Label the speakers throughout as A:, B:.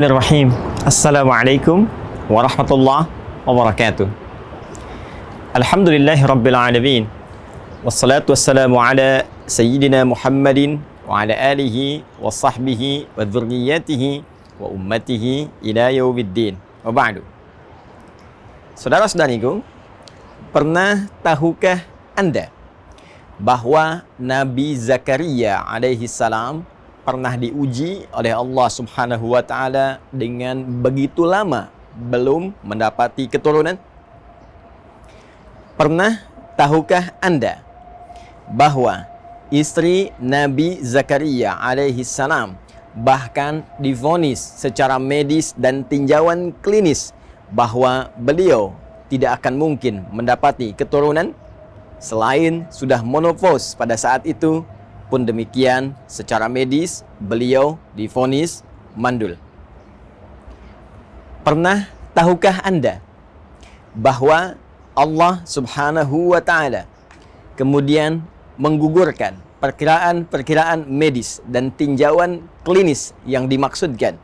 A: Bismillahirrahmanirrahim. Assalamualaikum warahmatullahi wabarakatuh. Alhamdulillahi rabbil alamin. Wassalatu wassalamu ala sayyidina Muhammadin wa ala alihi wa sahbihi wa dzurriyyatihi wa ummatihi ila yaumiddin. Wa ba'du. Saudara-saudariku, pernah tahukah Anda bahwa Nabi Zakaria alaihi salam pernah diuji oleh Allah Subhanahu wa taala dengan begitu lama belum mendapati keturunan? Pernah tahukah Anda bahwa istri Nabi Zakaria alaihi salam bahkan divonis secara medis dan tinjauan klinis bahwa beliau tidak akan mungkin mendapati keturunan selain sudah menopause pada saat itu? Pun demikian, secara medis beliau divonis mandul. Pernah tahukah Anda bahwa Allah Subhanahu wa taala kemudian menggugurkan perkiraan-perkiraan medis dan tinjauan klinis yang dimaksudkan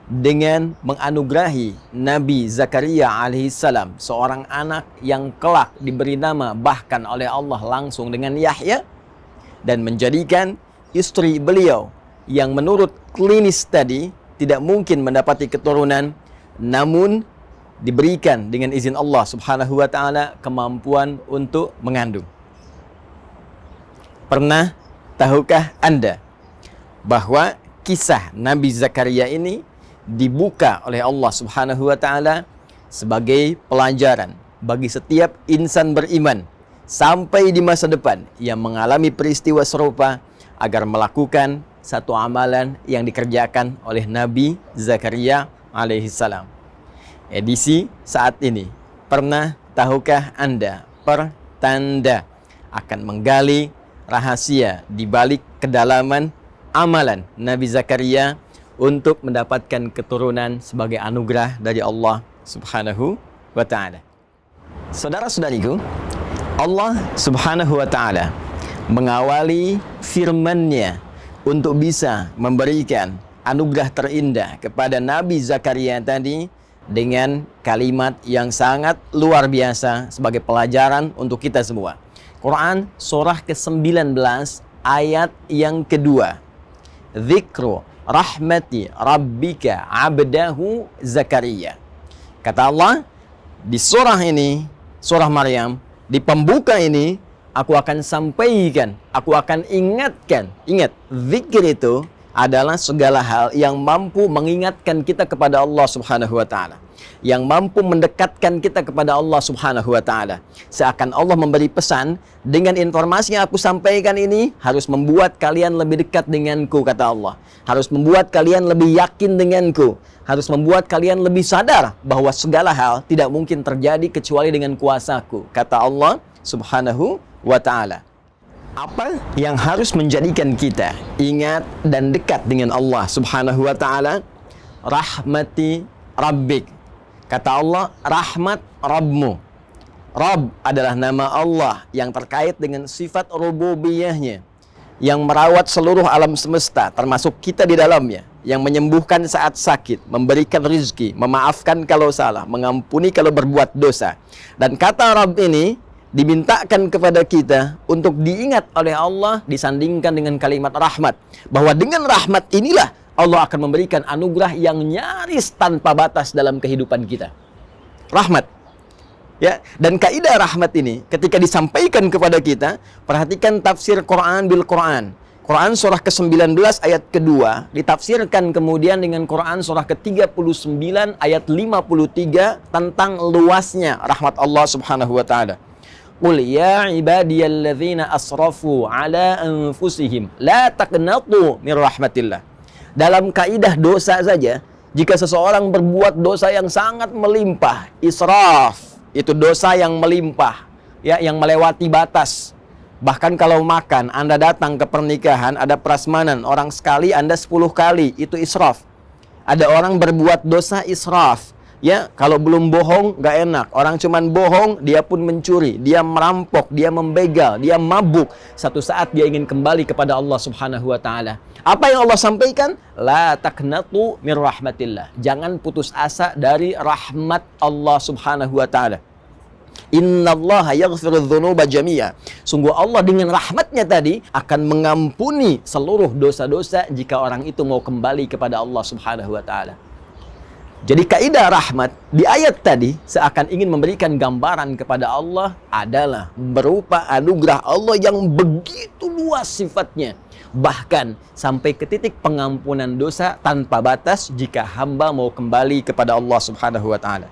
A: dengan menganugerahi Nabi Zakaria alaihissalam seorang anak yang kelak diberi nama bahkan oleh Allah langsung dengan Yahya, dan menjadikan istri beliau yang menurut klinis tadi tidak mungkin mendapati keturunan, namun diberikan dengan izin Allah Subhanahu wa taala kemampuan untuk mengandung. Pernah tahukah Anda bahwa kisah Nabi Zakaria ini dibuka oleh Allah Subhanahu wa taala sebagai pelajaran bagi setiap insan beriman sampai di masa depan yang mengalami peristiwa serupa agar melakukan satu amalan yang dikerjakan oleh Nabi Zakaria alaihissalam. Edisi saat ini, pernah tahukah Anda pertanda akan menggali rahasia di balik kedalaman amalan Nabi Zakaria untuk mendapatkan keturunan sebagai anugerah dari Allah Subhanahu wa taala. Saudara-saudariku, Allah Subhanahu wa taala mengawali firman-Nya untuk bisa memberikan anugerah terindah kepada Nabi Zakaria tadi dengan kalimat yang sangat luar biasa sebagai pelajaran untuk kita semua. Quran surah ke-19 ayat yang kedua. Dzikru rahmati rabbika abdahu Zakaria. Kata Allah di surah ini, surah Maryam, di pembuka ini, aku akan sampaikan, aku akan ingatkan. Ingat, zikir itu adalah segala hal yang mampu mengingatkan kita kepada Allah Subhanahu wa taala, yang mampu mendekatkan kita kepada Allah Subhanahu wa taala. Seakan Allah memberi pesan, dengan informasi yang aku sampaikan ini harus membuat kalian lebih dekat denganku, kata Allah. Harus membuat kalian lebih yakin denganku. Harus membuat kalian lebih sadar bahwa segala hal tidak mungkin terjadi kecuali dengan kuasaku, kata Allah Subhanahu wa ta'ala. Apa yang harus menjadikan kita ingat dan dekat dengan Allah Subhanahu wa ta'ala? Rahmati Rabbik. Kata Allah, rahmat Rabbmu. Rabb adalah nama Allah yang terkait dengan sifat rububiyahnya, yang merawat seluruh alam semesta termasuk kita di dalamnya, yang menyembuhkan saat sakit, memberikan rizki, memaafkan kalau salah, mengampuni kalau berbuat dosa. Dan kata Rabb ini dimintakan kepada kita untuk diingat oleh Allah disandingkan dengan kalimat rahmat, bahwa dengan rahmat inilah Allah akan memberikan anugerah yang nyaris tanpa batas dalam kehidupan kita. Rahmat. Ya, dan kaidah rahmat ini ketika disampaikan kepada kita, perhatikan tafsir Quran bil Quran. Quran surah ke-19 ayat kedua ditafsirkan kemudian dengan Quran surah ke-39 ayat 53 tentang luasnya rahmat Allah Subhanahu wa taala. Qul ya ibadiyalladzina asrafu ala anfusihim la taqnatu min rahmatillah. Dalam kaidah dosa saja, jika seseorang berbuat dosa yang sangat melimpah, israf, itu dosa yang melimpah, ya, yang melewati batas. Bahkan kalau makan, Anda datang ke pernikahan, ada prasmanan, orang sekali, Anda 10 kali, itu israf. Ada orang berbuat dosa israf, Ya, kalau belum bohong nggak enak. Orang cuman bohong, dia pun mencuri, dia merampok, dia membegal, dia mabuk. Satu saat dia ingin kembali kepada Allah Subhanahu wa taala. Apa yang Allah sampaikan? La taqnatu mir rahmatillah. Jangan putus asa dari rahmat Allah Subhanahu wa taala. Innallaha yaghfirudz dzunuba jami'a. Sungguh Allah dengan rahmatnya tadi akan mengampuni seluruh dosa-dosa jika orang itu mau kembali kepada Allah Subhanahu wa taala. Jadi kaidah rahmat di ayat tadi seakan ingin memberikan gambaran kepada Allah adalah berupa anugerah Allah yang begitu luas sifatnya. Bahkan sampai ke titik pengampunan dosa tanpa batas jika hamba mau kembali kepada Allah Subhanahu wa taala.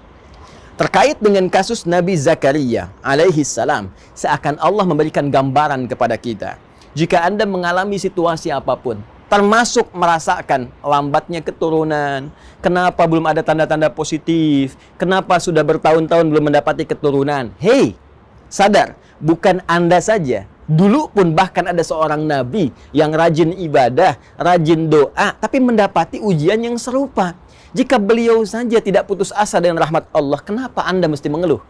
A: Terkait dengan kasus Nabi Zakaria alaihi salam, seakan Allah memberikan gambaran kepada kita. Jika Anda mengalami situasi apapun, termasuk merasakan lambatnya keturunan, kenapa belum ada tanda-tanda positif, kenapa sudah bertahun-tahun belum mendapati keturunan. Hei, sadar, bukan Anda saja. Dulu pun bahkan ada seorang nabi yang rajin ibadah, rajin doa, tapi mendapati ujian yang serupa. Jika beliau saja tidak putus asa dengan rahmat Allah, kenapa Anda mesti mengeluh?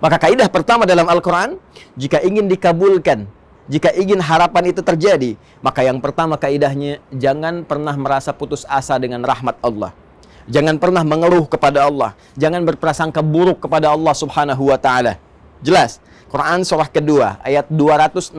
A: Maka kaidah pertama dalam Al-Quran, jika ingin dikabulkan, jika ingin harapan itu terjadi, maka yang pertama kaidahnya, jangan pernah merasa putus asa dengan rahmat Allah. Jangan pernah mengeluh kepada Allah. Jangan berprasangka buruk kepada Allah Subhanahu wa ta'ala. Jelas, Quran surah kedua, ayat 216.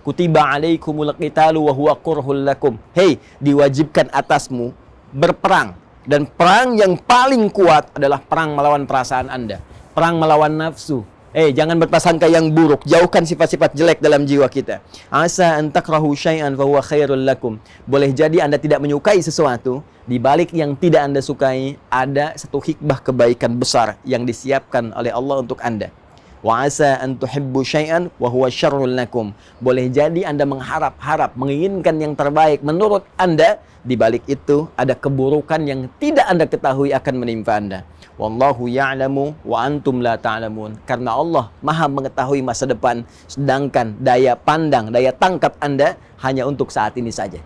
A: Kutiba alaikumul qitalu wa huwa kurhul lakum. Hei, diwajibkan atasmu berperang. Dan perang yang paling kuat adalah perang melawan perasaan Anda. Perang melawan nafsu. Jangan berprasangka yang buruk. Jauhkan sifat-sifat jelek dalam jiwa kita. Asa an takrahu syai'an fa huwa khairul lakum. Boleh jadi Anda tidak menyukai sesuatu, di balik yang tidak Anda sukai ada satu hikmah kebaikan besar yang disiapkan oleh Allah untuk Anda. Wa asa an tuhibbu syai'an wa huwa syarrul lakum. Boleh jadi Anda mengharap-harap, menginginkan yang terbaik menurut Anda, di balik itu ada keburukan yang tidak Anda ketahui akan menimpa Anda. Wallahu ya'lamu wa antum la ta'lamun. Karena Allah Maha mengetahui masa depan, sedangkan daya pandang, daya tangkap Anda hanya untuk saat ini saja.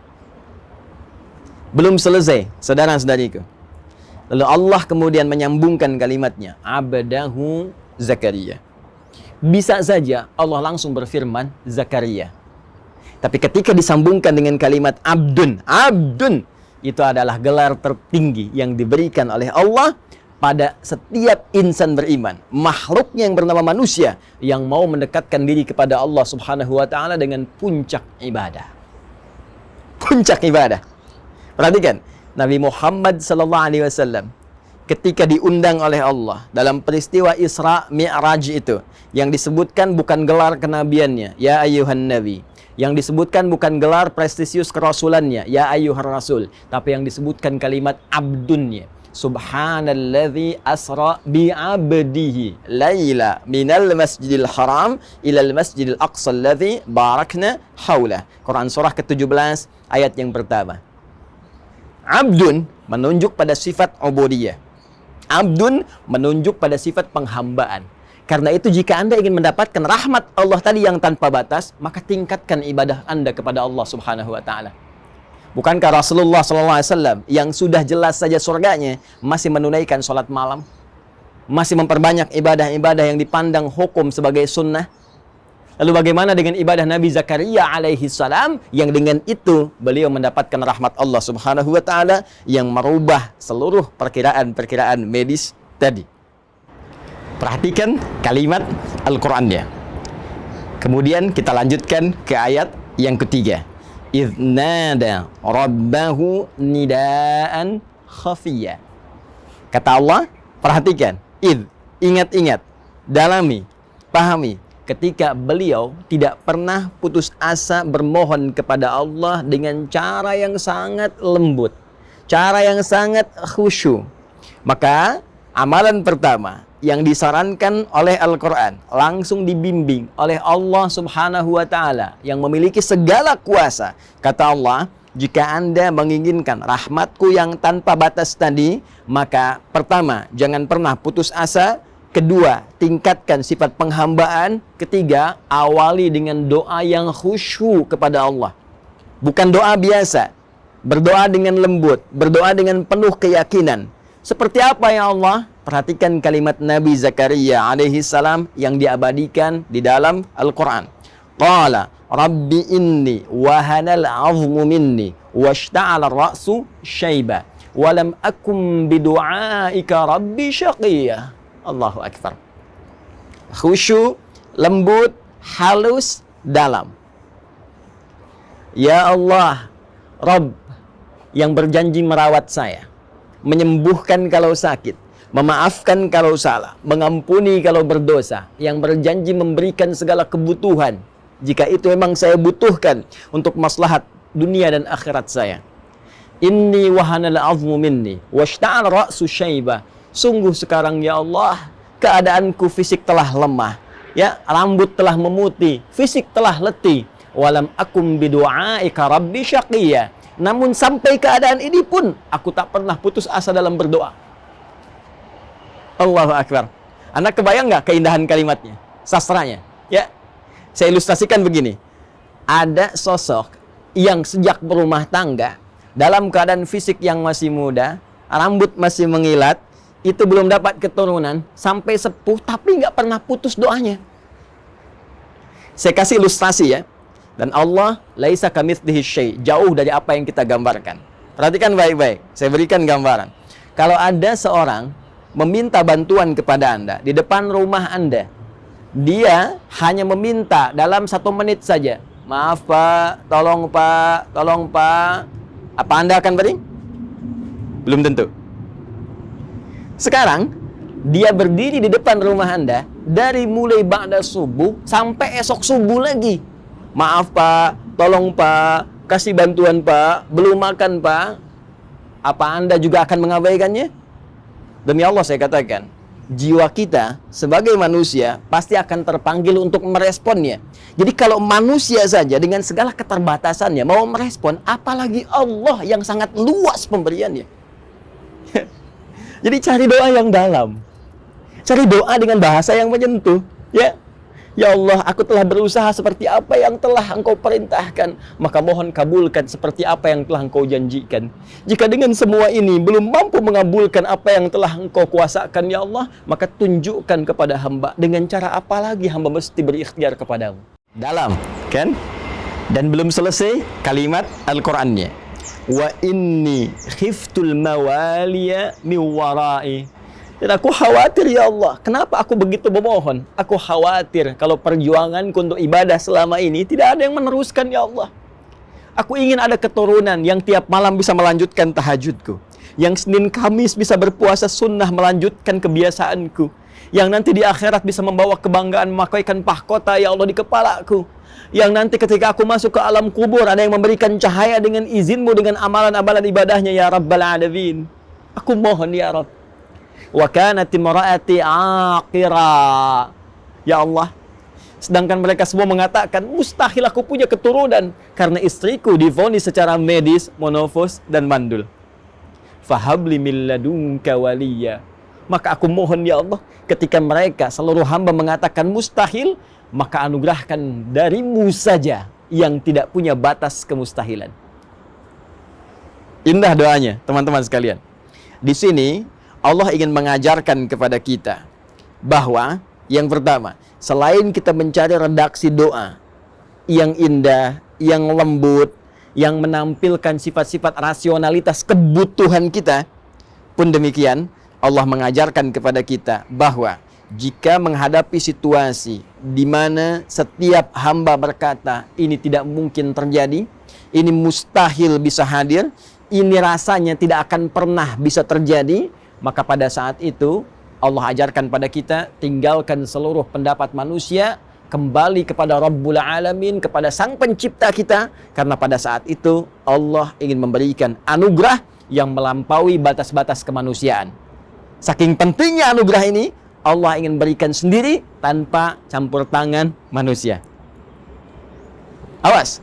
A: Belum selesai, saudara-saudariku. Lalu Allah kemudian menyambungkan kalimatnya, abdahu Zakaria. Bisa saja Allah langsung berfirman Zakaria. Tapi ketika disambungkan dengan kalimat abdun, itu adalah gelar tertinggi yang diberikan oleh Allah pada setiap insan beriman, makhluknya yang bernama manusia yang mau mendekatkan diri kepada Allah Subhanahu wa taala dengan puncak ibadah. Puncak ibadah. Perhatikan, Nabi Muhammad sallallahu alaihi wasallam ketika diundang oleh Allah dalam peristiwa Isra Mi'raj itu, yang disebutkan bukan gelar kenabiannya, ya ayyuhan nabi. Yang disebutkan bukan gelar prestisius kerasulannya, ya ayyuhar rasul, tapi yang disebutkan kalimat abdunnya. Subhanalladzi asra bi'abdihi laila minal masjidil haram ilal masjidil aqsa alladzi barakna haulah. Quran surah ke-17 ayat yang pertama. Abdun menunjuk pada sifat ubudiyah. Abdun menunjuk pada sifat penghambaan. Karena itu jika Anda ingin mendapatkan rahmat Allah tadi yang tanpa batas, maka tingkatkan ibadah Anda kepada Allah Subhanahu wa taala. Bukankah Rasulullah SAW yang sudah jelas saja surganya masih menunaikan sholat malam, masih memperbanyak ibadah-ibadah yang dipandang hukum sebagai sunnah? Lalu bagaimana dengan ibadah Nabi Zakaria alaihi salam yang dengan itu beliau mendapatkan rahmat Allah Subhanahu wa taala yang merubah seluruh perkiraan-perkiraan medis tadi? Perhatikan kalimat Al-Qur'annya. Kemudian kita lanjutkan ke ayat yang ketiga. Idz nada rabbahu nidaan khafiyya. Kata Allah, perhatikan, ingat-ingat, dalami, pahami, ketika beliau tidak pernah putus asa bermohon kepada Allah dengan cara yang sangat lembut, cara yang sangat khusyuk. Maka amalan pertama yang disarankan oleh Al-Quran, langsung dibimbing oleh Allah Subhanahu wa ta'ala yang memiliki segala kuasa. Kata Allah, jika Anda menginginkan rahmatku yang tanpa batas tadi, maka pertama, jangan pernah putus asa. Kedua, tingkatkan sifat penghambaan. Ketiga, awali dengan doa yang khusyuk kepada Allah. Bukan doa biasa, berdoa dengan lembut, berdoa dengan penuh keyakinan. Seperti apa ya Allah? Perhatikan kalimat Nabi Zakaria alaihi salam yang diabadikan di dalam Al-Quran. Qala Rabbi inni wahanal azmu minni washta'ala ra'su syaiba walam akum bidu'aika Rabbi syaqiyya. Allahu Akbar. Khusyuk, lembut, halus, dalam. Ya Allah, Rabb yang berjanji merawat saya, menyembuhkan kalau sakit, memaafkan kalau salah, mengampuni kalau berdosa, yang berjanji memberikan segala kebutuhan jika itu memang saya butuhkan untuk maslahat dunia dan akhirat saya. Inni wahanal azmu minni washta'al ra'su syaiba. Sungguh sekarang ya Allah, keadaanku fisik telah lemah, ya, rambut telah memutih, fisik telah letih. Walam akum bidu'aika Rabbi syaqiyya. Namun sampai keadaan ini pun aku tak pernah putus asa dalam berdoa. Allahu Akbar. Anda kebayang nggak keindahan kalimatnya, sastranya? Ya, saya ilustrasikan begini. Ada sosok yang sejak berumah tangga dalam keadaan fisik yang masih muda, rambut masih mengilat, itu belum dapat keturunan, sampai sepuh tapi nggak pernah putus doanya. Saya kasih ilustrasi ya. Dan Allah laisa kamitslihi syai', jauh dari apa yang kita gambarkan. Perhatikan baik-baik, saya berikan gambaran. Kalau ada seorang meminta bantuan kepada Anda di depan rumah Anda, dia hanya meminta dalam 1 menit saja. Maaf Pak, tolong Pak, tolong Pak. Apa Anda akan beri? Belum tentu. Sekarang, dia berdiri di depan rumah Anda dari mulai ba'da subuh sampai esok subuh lagi. Maaf Pak, tolong Pak, kasih bantuan Pak, belum makan Pak. Apa Anda juga akan mengabaikannya? Demi Allah saya katakan, jiwa kita sebagai manusia pasti akan terpanggil untuk meresponnya. Jadi kalau manusia saja dengan segala keterbatasannya mau merespon, apalagi Allah yang sangat luas pemberiannya. Jadi cari doa yang dalam. Cari doa dengan bahasa yang menyentuh, ya. Ya Allah, aku telah berusaha seperti apa yang telah Engkau perintahkan, maka mohon kabulkan seperti apa yang telah Engkau janjikan. Jika dengan semua ini belum mampu mengabulkan apa yang telah Engkau kuasakan, ya Allah, maka tunjukkan kepada hamba dengan cara apa lagi hamba mesti berikhtiar kepadamu. Dalam, kan? Dan belum selesai kalimat Al-Qur'annya. Wa inni khiftul mawaliya min wara'i. Dan aku khawatir ya Allah, kenapa aku begitu memohon? Aku khawatir kalau perjuanganku untuk ibadah selama ini tidak ada yang meneruskan ya Allah. Aku ingin ada keturunan yang tiap malam bisa melanjutkan tahajudku, yang Senin Kamis bisa berpuasa sunnah melanjutkan kebiasaanku, yang nanti di akhirat bisa membawa kebanggaan memakaikan mahkota ya Allah di kepalaku, yang nanti ketika aku masuk ke alam kubur ada yang memberikan cahaya dengan izinmu dengan amalan-amalan ibadahnya ya Rabbal Alamin. Aku mohon ya Rabb. Wa kanat imraati aqira. Ya Allah, sedangkan mereka semua mengatakan mustahil aku punya keturunan karena istriku divonis secara medis monofos dan mandul. Fahabli min ladunka waliya. Maka aku mohon ya Allah, ketika mereka seluruh hamba mengatakan mustahil, maka anugerahkan darimu saja yang tidak punya batas kemustahilan. Indah doanya, teman-teman sekalian. Di sini Allah ingin mengajarkan kepada kita bahwa yang pertama, selain kita mencari redaksi doa yang indah, yang lembut, yang menampilkan sifat-sifat rasionalitas kebutuhan kita, pun demikian Allah mengajarkan kepada kita bahwa jika menghadapi situasi di mana setiap hamba berkata ini tidak mungkin terjadi, ini mustahil bisa hadir, ini rasanya tidak akan pernah bisa terjadi, maka pada saat itu Allah ajarkan pada kita, tinggalkan seluruh pendapat manusia, kembali kepada Rabbul Alamin, kepada Sang Pencipta kita, karena pada saat itu Allah ingin memberikan anugerah yang melampaui batas-batas kemanusiaan. Saking pentingnya anugerah ini, Allah ingin berikan sendiri tanpa campur tangan manusia. Awas,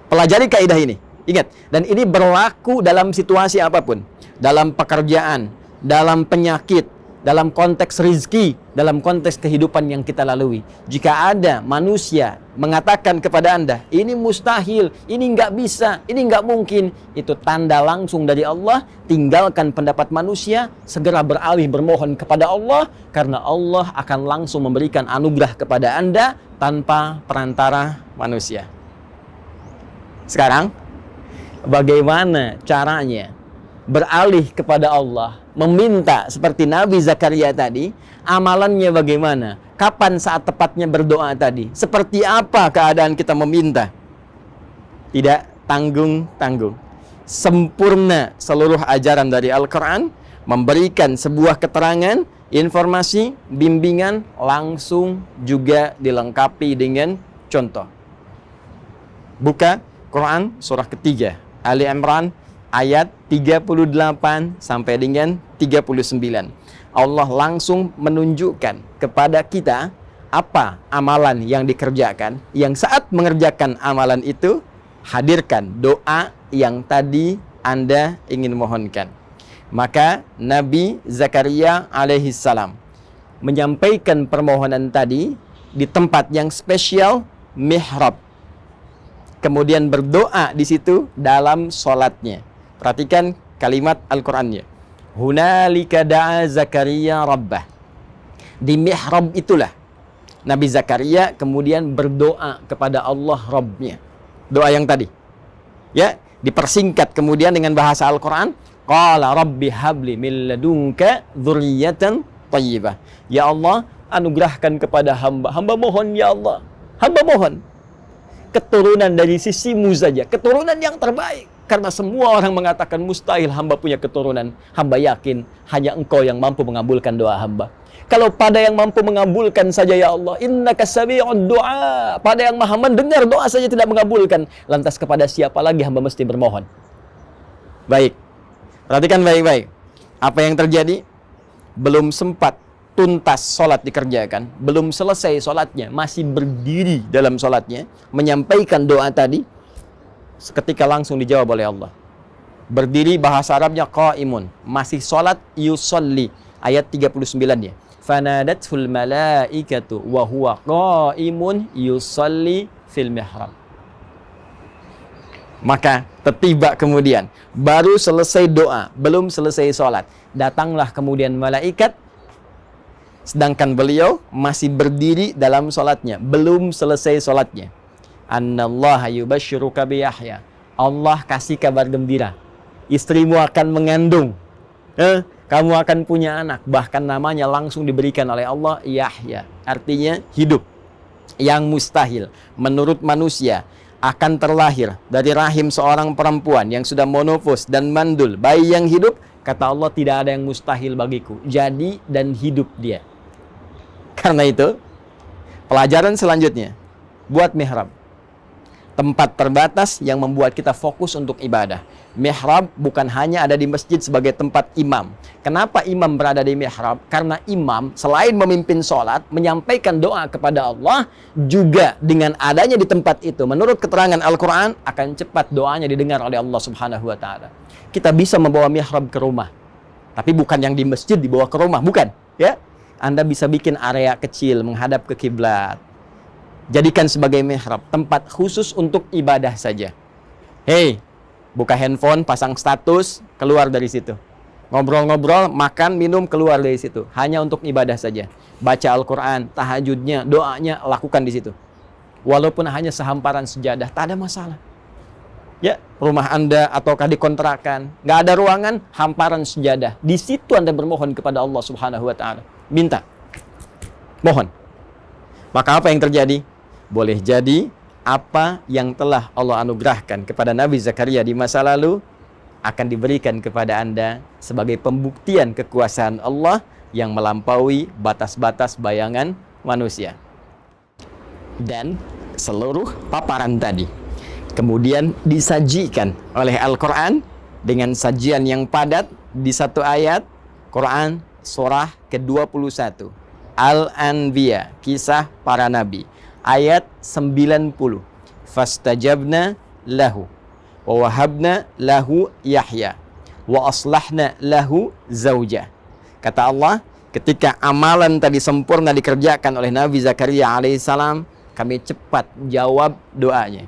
A: pelajari kaidah ini. Ingat, dan ini berlaku dalam situasi apapun. Dalam pekerjaan, dalam penyakit, dalam konteks rizki, dalam konteks kehidupan yang kita lalui. Jika ada manusia mengatakan kepada Anda, ini mustahil, ini nggak bisa, ini nggak mungkin, itu tanda langsung dari Allah. Tinggalkan pendapat manusia, segera beralih bermohon kepada Allah, karena Allah akan langsung memberikan anugerah kepada Anda tanpa perantara manusia. Sekarang, bagaimana caranya beralih kepada Allah, meminta seperti Nabi Zakaria tadi? Amalannya bagaimana? Kapan saat tepatnya berdoa tadi? Seperti apa keadaan kita meminta? Tidak tanggung-tanggung. Sempurna seluruh ajaran dari Al-Quran, memberikan sebuah keterangan, informasi, bimbingan, langsung juga dilengkapi dengan contoh. Buka Quran surah ketiga, Ali Imran ayat 38 sampai dengan 39. Allah langsung menunjukkan kepada kita apa amalan yang dikerjakan. Yang saat mengerjakan amalan itu, hadirkan doa yang tadi Anda ingin mohonkan. Maka Nabi Zakaria alaihissalam menyampaikan permohonan tadi di tempat yang spesial, mihrab. Kemudian berdoa di situ dalam sholatnya. Perhatikan kalimat Al-Qur'annya. Hunalika da'a Zakaria rabbah. Di mihrab itulah Nabi Zakaria kemudian berdoa kepada Allah Rabbnya. Doa yang tadi. Ya, dipersingkat kemudian dengan bahasa Al-Qur'an. Qala rabbi habli min ladunka dzurriyyatan thayyibah. Ya Allah, anugerahkan kepada hamba. Hamba mohon ya Allah. Hamba mohon keturunan dari sisimu saja, keturunan yang terbaik. Karena semua orang mengatakan mustahil hamba punya keturunan. Hamba yakin hanya Engkau yang mampu mengabulkan doa hamba. Kalau pada yang mampu mengabulkan saja ya Allah, innaka sami'ud du'a, pada yang maha mendengar doa saja tidak mengabulkan, lantas kepada siapa lagi hamba mesti bermohon? Baik, perhatikan baik-baik. Apa yang terjadi? Belum sempat tuntas sholat dikerjakan, belum selesai sholatnya, masih berdiri dalam sholatnya, menyampaikan doa tadi, seketika langsung dijawab oleh Allah. Berdiri bahasa Arabnya qaimun, masih sholat, yusolli, ayat 39-nya. Fanadatul malaikatu wa huwa qaimun yusolli fil mihrab. Maka tertiba kemudian, baru selesai doa, belum selesai sholat, datanglah kemudian malaikat, sedangkan beliau masih berdiri dalam sholatnya, belum selesai sholatnya. Annallaha yubashshiruka bi Yahya. Allah kasih kabar gembira. Istrimu akan mengandung. Kamu akan punya anak. Bahkan namanya langsung diberikan oleh Allah Yahya. Artinya hidup. Yang mustahil menurut manusia akan terlahir dari rahim seorang perempuan yang sudah monofos dan mandul. Bayi yang hidup, kata Allah, tidak ada yang mustahil bagiku. Jadi dan hidup dia. Karena itu, pelajaran selanjutnya, buat mihrab. Tempat terbatas yang membuat kita fokus untuk ibadah. Mihrab bukan hanya ada di masjid sebagai tempat imam. Kenapa imam berada di mihrab? Karena imam selain memimpin sholat, menyampaikan doa kepada Allah, juga dengan adanya di tempat itu, menurut keterangan Al-Quran, akan cepat doanya didengar oleh Allah Subhanahu wa Ta'ala. Kita bisa membawa mihrab ke rumah, tapi bukan yang di masjid dibawa ke rumah, bukan, ya. Anda bisa bikin area kecil menghadap ke kiblat. Jadikan sebagai mihrab, tempat khusus untuk ibadah saja. Hei, buka handphone, pasang status, keluar dari situ. Ngobrol-ngobrol, makan, minum, keluar dari situ. Hanya untuk ibadah saja. Baca Al-Quran, tahajudnya, doanya, lakukan di situ. Walaupun hanya sehamparan sejadah, tak ada masalah. Ya, rumah Anda ataukah di kontrakan, nggak ada ruangan, hamparan sejadah. Di situ Anda bermohon kepada Allah Subhanahu wa Ta'ala. Minta, mohon. Maka apa yang terjadi? Boleh jadi apa yang telah Allah anugerahkan kepada Nabi Zakaria di masa lalu akan diberikan kepada Anda sebagai pembuktian kekuasaan Allah yang melampaui batas-batas bayangan manusia. Dan seluruh paparan tadi kemudian disajikan oleh Al-Quran dengan sajian yang padat di satu ayat Quran surah ke-21 Al-Anbiya, kisah para nabi, ayat 90. Fastajabna lahu wa wahabna lahu Yahya wa aslahna lahu zaujah. Kata Allah, ketika amalan tadi sempurna dikerjakan oleh Nabi Zakaria alaihissalam, kami cepat jawab doanya.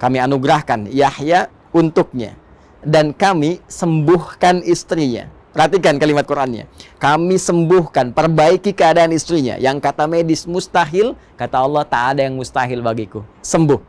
A: Kami anugerahkan Yahya untuknya, dan kami sembuhkan istrinya. Perhatikan kalimat Qur'annya. Kami sembuhkan, perbaiki keadaan istrinya. Yang kata medis mustahil, kata Allah tak ada yang mustahil bagiku. Sembuh.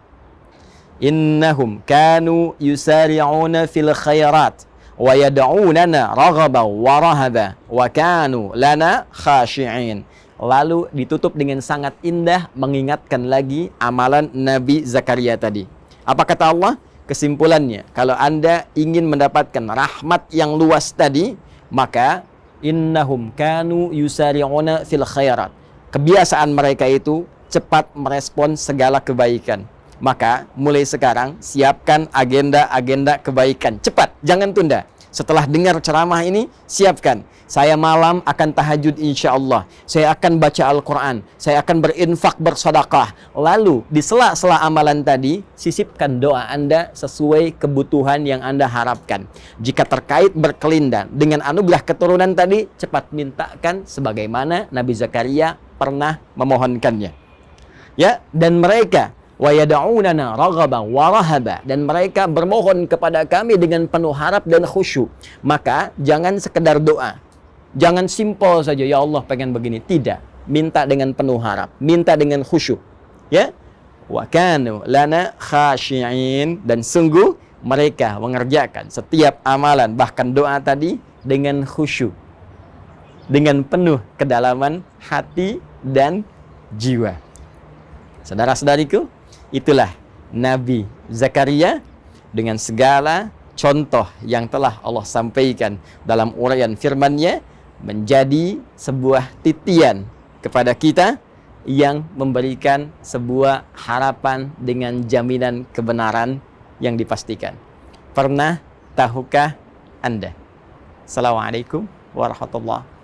A: Innahum kanu yusari'una fil khairat wa yad'unana raghaban wa rahaba wa kanu lana khashi'in. Lalu ditutup dengan sangat indah, mengingatkan lagi amalan Nabi Zakaria tadi. Apa kata Allah? Kesimpulannya, kalau Anda ingin mendapatkan rahmat yang luas tadi, maka innahum kanu yusari'una fil khairat. Kebiasaan mereka itu cepat merespon segala kebaikan. Maka mulai sekarang siapkan agenda-agenda kebaikan. Cepat, jangan tunda. Setelah dengar ceramah ini, siapkan. Saya malam akan tahajud insya Allah. Saya akan baca Al-Quran. Saya akan berinfak, bersedekah. Lalu di sela-sela amalan tadi, sisipkan doa Anda sesuai kebutuhan yang Anda harapkan. Jika terkait berkelindan dengan anugerah keturunan tadi, cepat mintakan sebagaimana Nabi Zakaria pernah memohonkannya. Ya, dan mereka wa yad'unana raghaban wa rahaba, dan mereka bermohon kepada kami dengan penuh harap dan khusyuk. Maka jangan sekedar doa, jangan simpel saja ya Allah pengen begini, tidak, minta dengan penuh harap, minta dengan khusyuk, ya. Wa kanu lana khashi'in, dan sungguh mereka mengerjakan setiap amalan bahkan doa tadi dengan khusyuk, dengan penuh kedalaman hati dan jiwa. Saudara-saudariku, itulah Nabi Zakaria dengan segala contoh yang telah Allah sampaikan dalam uraian firman-Nya, menjadi sebuah titian kepada kita yang memberikan sebuah harapan dengan jaminan kebenaran yang dipastikan. Pernah tahukah Anda? Assalamualaikum warahmatullahi wabarakatuh.